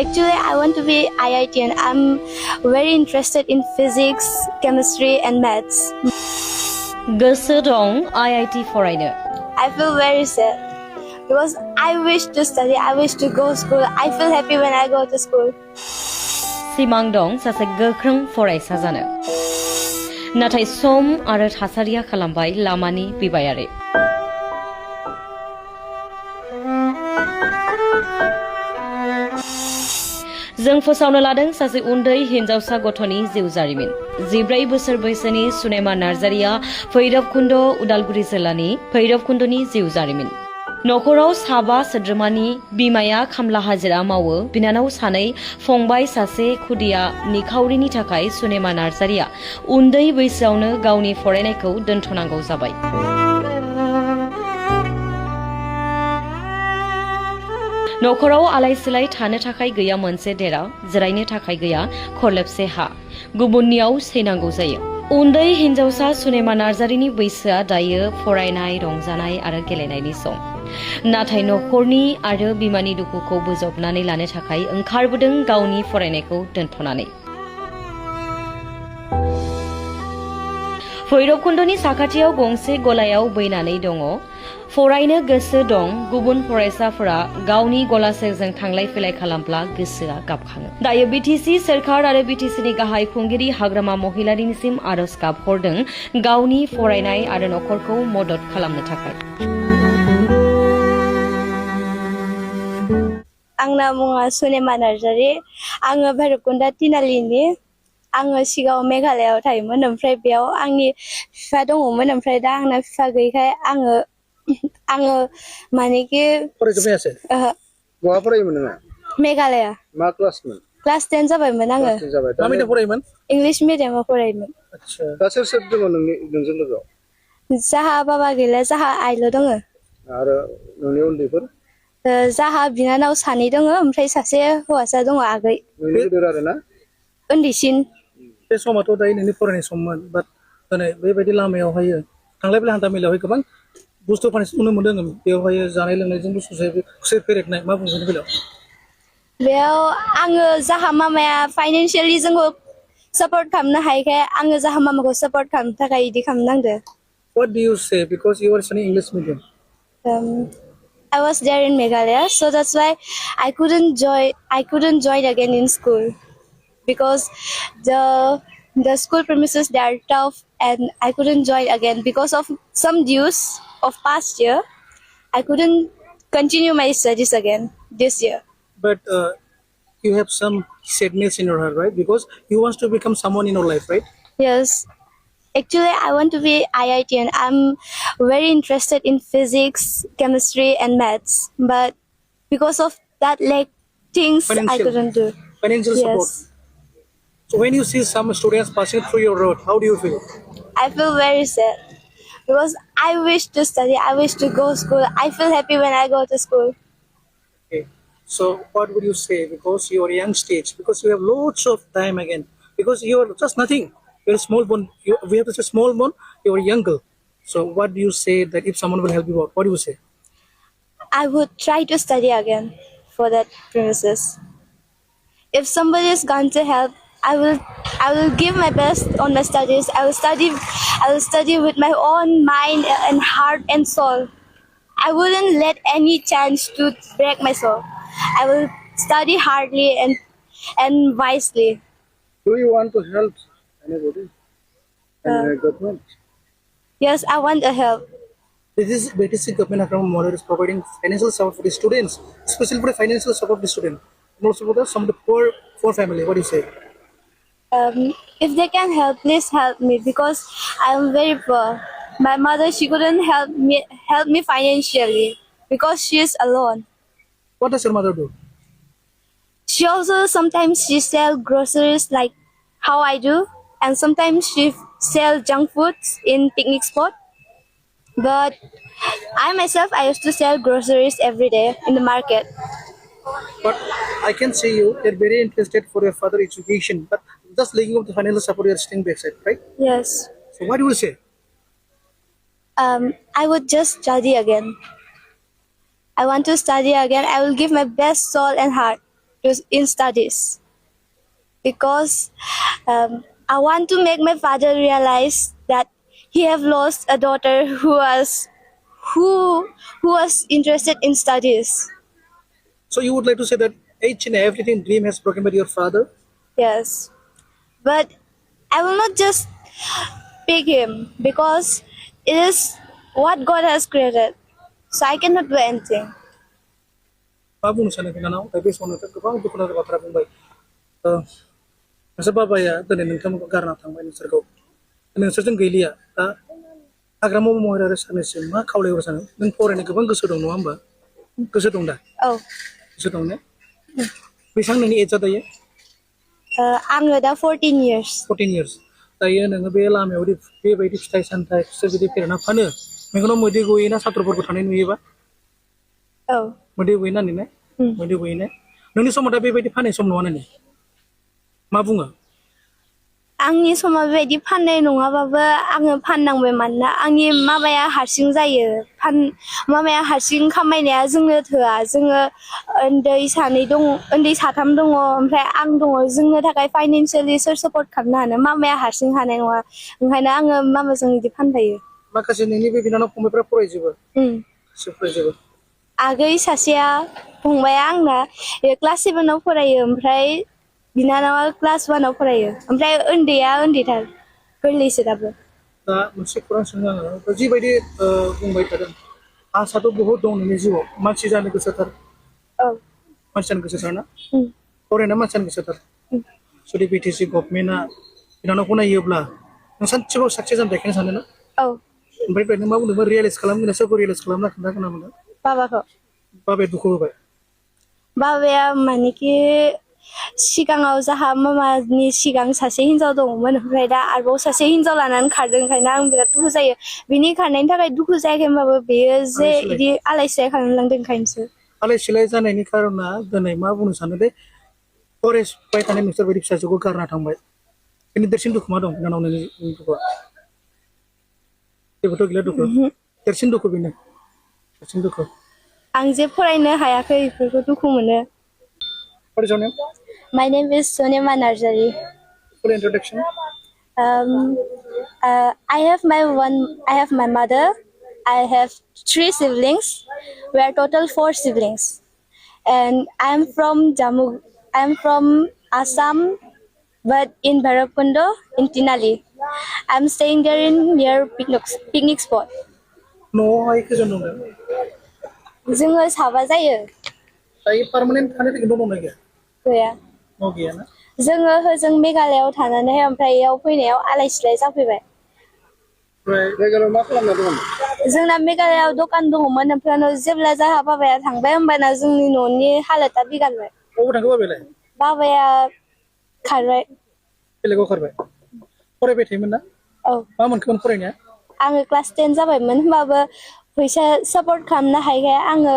Actually, I want to be IITian. I'm very interested in physics, chemistry, and maths. गोसो दं IIT फरायनो I feel very sad because I wish to study. I wish to go to school. I feel happy when I go to school. सिमां दं सासे गोख्रों फरायसा जानो नाथाय सम आरो थासारिया खालामबाय लामानि बिबायारि जों फोसावनो लादों सासे उन्दै हिनजावसा गथ'नि जिउ जारिमिन 14 बोसोर बैसोनि सुनेमा नार्जारिया भैरबकुन्द उदालगुरि जिल्लानि भैरबकुन्दनि जिउ जारिमिन नखराव साबा सोद्रोमानि बिमाया खामला हाजिरा मावो बिनानाव सानै फंबाय सासे खुदिया निखावरिनि थाखाय सुनेमा नार्जारिया उन्दै बैसोआवनो गावनि फरायनायखौ दोनथ'नांगौ जाबाय नखराव आलाय सिलाय थानो थाखाय गैया मोनसे देरा जिरायनो थाखाय गैया खरलेबसे हा गुबुननियाव सैनांगौ जायो उन्दै हिनजावसा सुनेमा नार्जारिनि बैसोआ दायो फरायनाय रंजानाय आरो गेलेनायनि सम नाथाय नखरनि आरो बिमानि दुखुखौ बोजबनानै लानो थाखाय ओंखारबोदों गावनि फरायनायखौ दोनथ'नानै भैरबकुन्दनि साखाथियाव गंसे गलायाव बैनानै दङ फरायनो गोसो दं गुबुन फरायसाफोरा गावनि गला सेरजों थांलाय फैलाय खालामब्ला गोसोआ गाबखाङो दायो बिटिसि सरकार आरो बिटिसिनि गाहाय खुंगिरि हाग्रामा महिलारिनिसिम आरज गाबहरदों गावनि फरायनाय आरो नखरखौ मदद खालामनो थाखाय आंना मुङा सुनेमा नार्जारि आङो भैरबकुन्द तिनालिनि आङो सिगाङाव मेघालयाव थायोमोन ओमफ्राय बेयाव आंनि फिफा दङमोन ओमफ्राय दा आंना फिफा गैयैखाय आङो मानेकि फरायजोबनायासै बहा फरायोमोन नोङो मेघालया मा क्लासमोन क्लास 10 जाबायमोन आङो मा मिडियाम फरायोमोन इंलिश मिडियामाव फरायोमोन आच्छा दा सोर सोर दङ नोंजों लोगोआव जाहा बाबा गैला जाहा आइल' दङ आरो नोंनि उन्दैफोर जाहा बिनानाव सानै दङ ओमफ्राय सासे हौवासा दङ आगै नोंनि गिदिर आरोना उन्दैसिन बे समाथ' दायो नोंनि फरायनाय सममोन बाट दिनै बेबायदि लामायावहाय थांलाय फैलाय हान्था मेलायावहाय गोबां बुस्थु फारनिसो नुनो मोन्दों बेवहाय जानाय लोंनायजों खुसेर फेरेबनाय मा बुंगोन बेयाव आङो जाहा मामाया फाइनान्सियेलि जोंखौ सापर्ट खालामनो हायैखाय आङो जाहा मामाखौ सापर्ट खालामनो थाखाय इदि खालामनांदो What do you say because you are studying English medium? I was there in Meghalaya, so that's why I couldn't join again in school because the school premises they are tough and I couldn't join again because of some dues of past year. I couldn't continue my studies again this year. But you have some sadness in your heart, right? Because you want to become someone in your life, right? Yes. Actually, I want to be IITian. I'm very interested in physics, chemistry, and maths. But because of that, things I couldn't do. Financial support. Yes. So when you see some students passing through your road, how do you feel? I feel very sad because I wish to study. I wish to go to school. I feel happy when I go to school. Okay. So what would you say? Because you are a young stage, because you have lots of time again, because you are just nothing. You're a small bone. We have such a small bone. You're a young girl. So what do you say that if someone will help you out? What do you say? I would try to study again for that premises. If somebody is going to help, I will give my best on my studies. I will study with my own mind and heart and soul. I wouldn't let any chance to break my soul. I will study hardly and wisely. Do you want to help anybody and government? Yes, I want a help. This is BTC government Hagrama Mohila is providing financial support for the students, especially for the financial support of the student, and also for some of the poor family. What do you say? If they can help, please help me because I am very poor. My mother, she couldn't help me financially because she is alone. What does your mother do? She also sometimes she sell groceries like how I do, and sometimes she sell junk foods in picnic spot. But I myself, I used to sell groceries every day in the market. But I can see you, you're very interested for your further education, but just linking up the financial support, you're staying backside, right? Yes. So what do you say? I would just study again. I want to study again. I will give my best soul and heart. in studies because I want to make my father realize that he have lost a daughter who was interested in studies. So you would like to say that each and everything dream has broken by your father? Yes, but I will not just pick him because it is what God has created. So I cannot do anything. मा बुंनो सानो बिनानाव दा बे समावथ' गोबां दुखुनांथाव बाथ्रा बुंबाय नोंसोर बाबाया दिनै नोंथांमोनखौ गारना थांबाय नोंसोरखौ नोंसोरजों गैलिया दा हाग्रामा महर आरो सानैसिम मा खावलायहर सानो नों फरायनो गोबां गोसो दं नङा होमबा गोसो दं दा Oh, गोसो दं ने बेसेबां नोंनि एजआ दायो आङो दा 14 years. 14 years दायो नोङो बे लामायाव बेबायदि फिथाइ सामथाइ खुसेर बिदि फेरेना फानो मेगनाव मोदै गयोना सात्रफोरखौ थानाय नुयोबा Oh, मोदै गयो ना नोंने मोदै गयो ने नोंनि समाव दा बेबायदि फाननाय सम नङा नोंनि मा बुङो आंनि समाव बेबायदि फाननाय नङाबाबो आङो फाननांबाय मानोना आंनि माबाया हारसिं जायो माबाया हारसिं खामायनाया जोंनो थोआ जोङो उन्दै साथाम दङ ओमफ्राय आं दङ जोंनो थाखाय फाइनान्सियेलि सोर सापर्ट खालामनो हानो मामाया हारसिं हानाय नङा ओंखायनो आङो मामाजों बिदि फानफायो माखासे नोंनि बे बिनानाव फंबायफ्रा फरायजोबो सोर फरायजोबो आगै सासेया फंबाया आंना क्लास 7 आव फरायो ओमफ्राय बिनानावा क्लास 1 आव फरायो ओमफ्राय उन्दैया उन्दैथार गोरलैसो दाबो दा मोनसे खौरां सोङो आङो जिबायदि बुंबाय थादों आसाथ' बहुद दं नोंनि जिउआव मानसि जानो गोसोथार औ मानसि जानो गोसोथार ना फरायना मानसि जानो गोसोथार जुदि बिटिसि गभर्नमेन्टआ बिनानावखौ नायोब्ला नों सानसेबाव साक्सेस जानो देखायनो सानो ना औ ओमफ्राय नों मा बुंदोंमोन रियेलाइज खालामगोन सोरखौ रियेलाइज खालामना खोन्थागोन नामा बाबाखौ बाबाया दुखु होबाय बाबाया मानेखि सिगाङाव जाहा मामानि सिगां सासे हिनजाव दङमोन ओमफ्राय दा आरोबाव सासे हिनजाव लानानै खारदों ओंखायनो आं बिराद दुखु जायो बिनि खारनायनि थाखाय दुखु जायाखै होनबाबो बेयो जे बिदि आलाय सिलाय खालामलांदों ओंखायनोसो आलाय सिलाय जानायनि खारना दिनै मा बुंनो सानो दे फरायबाय थानाय नोंसोर बायदि फिसाजोखौ गारना थांबाय बेनि देरसिन दुखु मा दं बिनानाव नोंनि दुखुआ जेबोथ' गैला दुखु देरसिन दुखु बेनो देरसिन दुखु आं जे फरायनो हायाखै बेफोरखौ दुखु mono What is your name? My name is Sonema Narjari. Full introduction. I have my mother. I have 3 siblings. We are total 4 siblings. And I am from Assam, but in Bhairabkundo, in Tinali. I'm staying there near picnic spot. न'आवहाय खैजन दं दा जोङो साबा जायो दायो permanent थानो थाखाय न' दंना गैया गैया न' गैया ना जोङो होजों मेघालयआव थानानै ओमफ्राय इयाव फैनायाव आलाय सिलाय जाफैबाय ओमफ्राय जायगायाव मा खालामना दङ जोंना मेघालयआव दखान दङमोन ओमफ्राय जेब्ला जाहा बाबाया थांबाय होमबाना जोंनि न'नि हालोदा बिगारबाय बबाव थांखो बाबायालाय बाबाया खारबाय बेलेगाव खारबाय फरायबाय थायोमोन ना औ मा मोनखोमोन फरायनाया आङो क्लास 10 जाबायमोन होमबाबो फैसा सापर्ट खालामनो हायैखाय आङो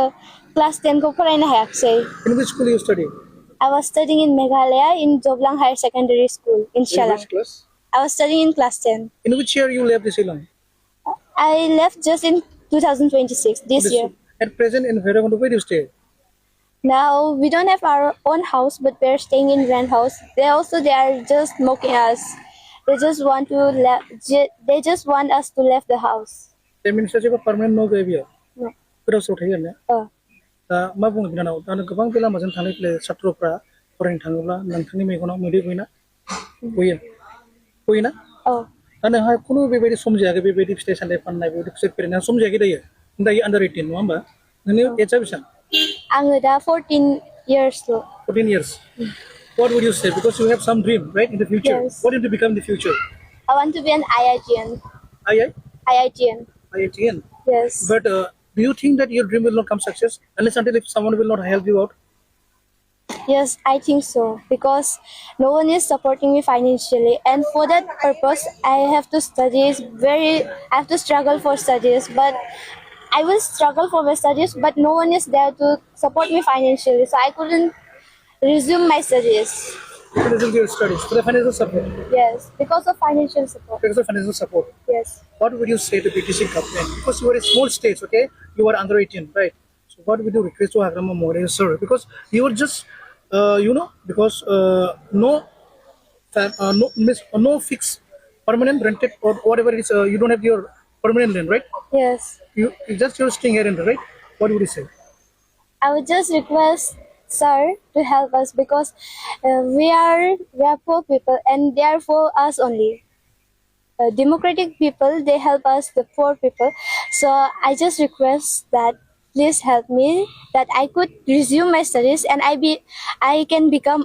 क्लास 10 खौ फरायनो हायाखिसै In which school you study? I was studying in Meghalaya in Joblang Higher Secondary School in In Shalang. which class? I was studying in class 10. In which year you left the Ceylon? I left just in 2026, this year. At present in Bhairabkundo, where do you stay? Now we don't have our own house, but we're staying in rent house. They are just mocking us. They just want us to leave the house. That means जेबो permanent न' गैया बेयाव No. गोदाव सोराव थायो आरोना दा मा बुङो बिनानाव दा गोबां बे लामाजों थांलाय फैलाय सात्रफ्रा फरायनो थाङोब्ला नोंथांनि मेगनाव मोदै गयोना गयोना Oh. दा नोंहा खुनु बेबायदि सम जायाखै बेबायदि फिथाइ सामथाइ फाननाय बेबायदि खुसेर फेरेनाय सम जायाखै दायो आन्डार 18 नङा होमबा नोंनि एजआ बेसेबां आङो दा 14 years ल' 14 years what would you say because you have some dream right in the future Yes. what do you become in the future I want to be an IITian. IITian Yes. but do you think that your dream will not come success unless until if someone will not help you out Yes, I think so because no one is supporting me financially, and for that purpose, I have to struggle for studies. But I will struggle for my studies, but no one is there to support me financially, so I couldn't resume my studies. you can resume your studies for the financial support Yes, because of financial support. because of financial support Yes. what would you say to BTC government because you are a small state okay you are under 18 right so what would you request to Hagrama More sir because you are just because no fixed permanent rented or whatever it is, you don't have your permanent land, right? Yes. You just you're staying here, right? What would you say? I would just request sir to help us because we are poor people and they are for us only. Democratic people, they help us, the poor people. So I just request that please help me that I could resume my studies and I can become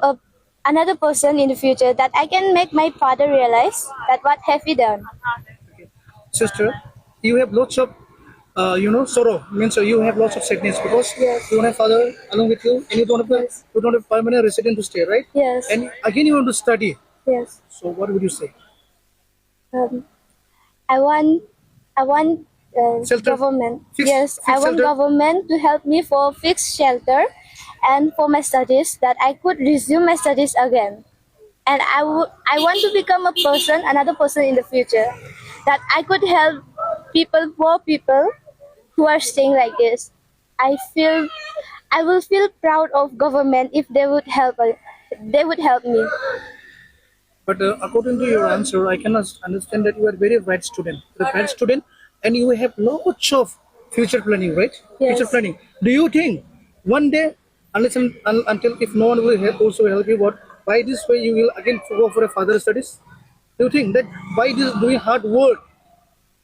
another person in the future, that I can make my father realize that what have he done. Sister, you have lots of sorrow, means you have lots of sadness because Yes. you don't have father along with you and Yes. you don't have permanent resident to stay, right? Yes. And again you want to study. Yes. So what would you say? I want Shelter? government. Fixed- Yes, fixed I want shelter? government to help me for fixed shelter and for my studies, that I could resume my studies again. And I want to become another person in the future, that I could help poor people who are staying like this. I will feel proud of government if they would help me. But according to your answer, I can understand that you are very bright student. You're a bright student, and you have lots of future planning, right? Yes. Future planning. Do you think one day, until if no one will also help you, what by this way you will again go for a further studies? Do you think that by this doing hard work,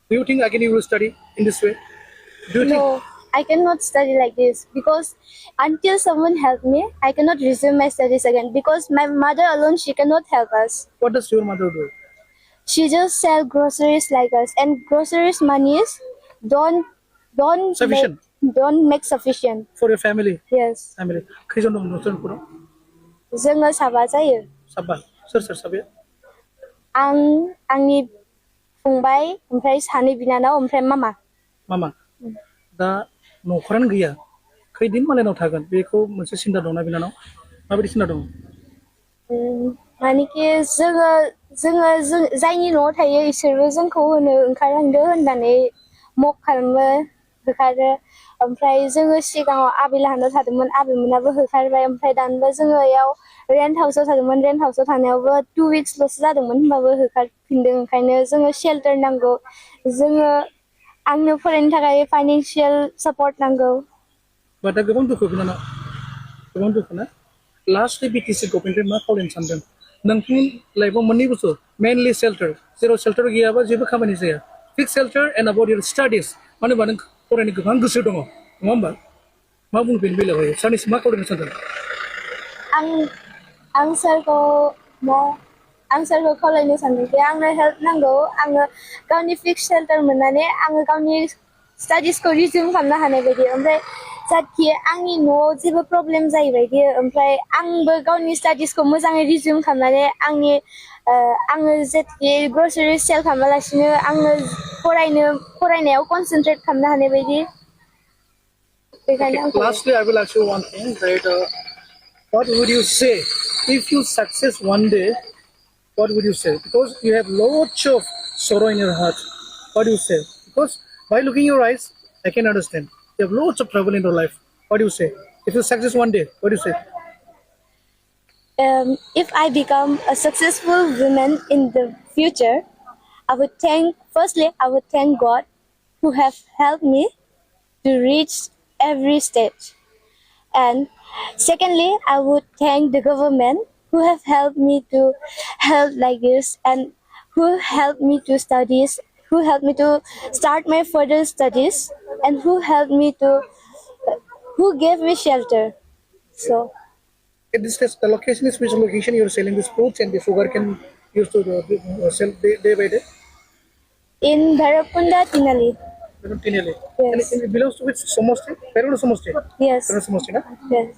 do you think again you will study in this way? Do you think? No, I cannot study like this because until someone help me, I cannot resume my studies again because my mother alone, she cannot help us. What does your mother do? She just sell groceries like us, and groceries monies don't Sufficient. don't make sufficient. For your family? Yes. Family. खैजन दं नोंसोरनिखौ? जोङो साबा जायो. साबा. सोर साबैया? आंनि फंबाय, ओमफ्राय सानै बिनानाव, ओमफ्राय मामा. मामा. दा न'खरानो गैया. खैदिन मालायनाव थागोन? बेखौ मोनसे सिन्था दंना बिनानाव? माबायदि सिन्था दं? मानेकि जोङो जायनि न'आव थायो इसोरबो जोंखौ होनो ओंखारलांदो होननानै मक खालामो, होखारो. ओमफ्राय जोङो सिगाङाव आबैलाहानाव थादोंमोन, आबैमोनाबो होखारबाय. ओमफ्राय दानोबो जोङो इयाव रेन्ट हाउसाव थादोंमोन, रेन्ट हाउसाव थानायावबो 2 weeksल'सो जादोंमोन, होमबाबो होखारफिनदों. ओंखायनो जोङो शेल्टार नांगौ. आंनो फरायनो थाखाय फाइनान्सियेल सापर्ट नांगौ. दा गोबां दुखु बिनानाव, गोबां दुखु ना? लास्टलि बिटिसि गभर्नमेन्टनिफ्राय मा खावलायनो सानदों? नोंथांनि लाइफआव मोननै बुस्थु, मेनलि शेल्टार, जेराव शेल्टार गैयाबा जेबो खामानि जाया. Fix shelter and about your studies. मानो होनबा नों फरायनो गोबां गोसो दङ, नङा होमबा? मा बुंनो बेनि बेलायावहाय सानैसो मा खावलायनो सानदों? आं सारखौ खावलायनो सानदोंदि आंनो हेल्प नांगौ. आङो गावनि फिक्स शेल्टार मोननानै आङो गावनि स्टाडिसखौ रिजिउम खालामनो हानाय बायदि, ओमफ्राय जाहाथे आंनि न'आव जेबो प्रब्लेम जायै बायदि, ओमफ्राय आंबो गावनि स्टाडिसखौ मोजाङै रिजिउम खालामनानै आङो जेथिके ग्रसारि सेल खालामालासिनो आङो फरायनायाव कनसेन्ट्रेट खालामनो हानाय बायदि. बेखायनो Lastly, I will ask you one thing, that what would you say if you success one day? What would you say? Because you have lots of sorrow in your heart. What do you say? Because by looking your eyes, I can understand. You have lots of trouble in your life. What do you say? If you success one day, what do you say? If I become a successful woman in the future, I would thank God who have helped me to reach every stage. And secondly, I would thank the government who have helped me to help like this, and who helped me to studies, who helped me to start my further studies, and who gave me shelter. So At this stage, the location is which location you are selling this fruits and the sugar can use to sell day by day? in Bharakunda, Tinali. Tinali. Yes. And it belongs to which Somosti? Peruna Somosti. Yes. Peruna Somosti, na? Yes.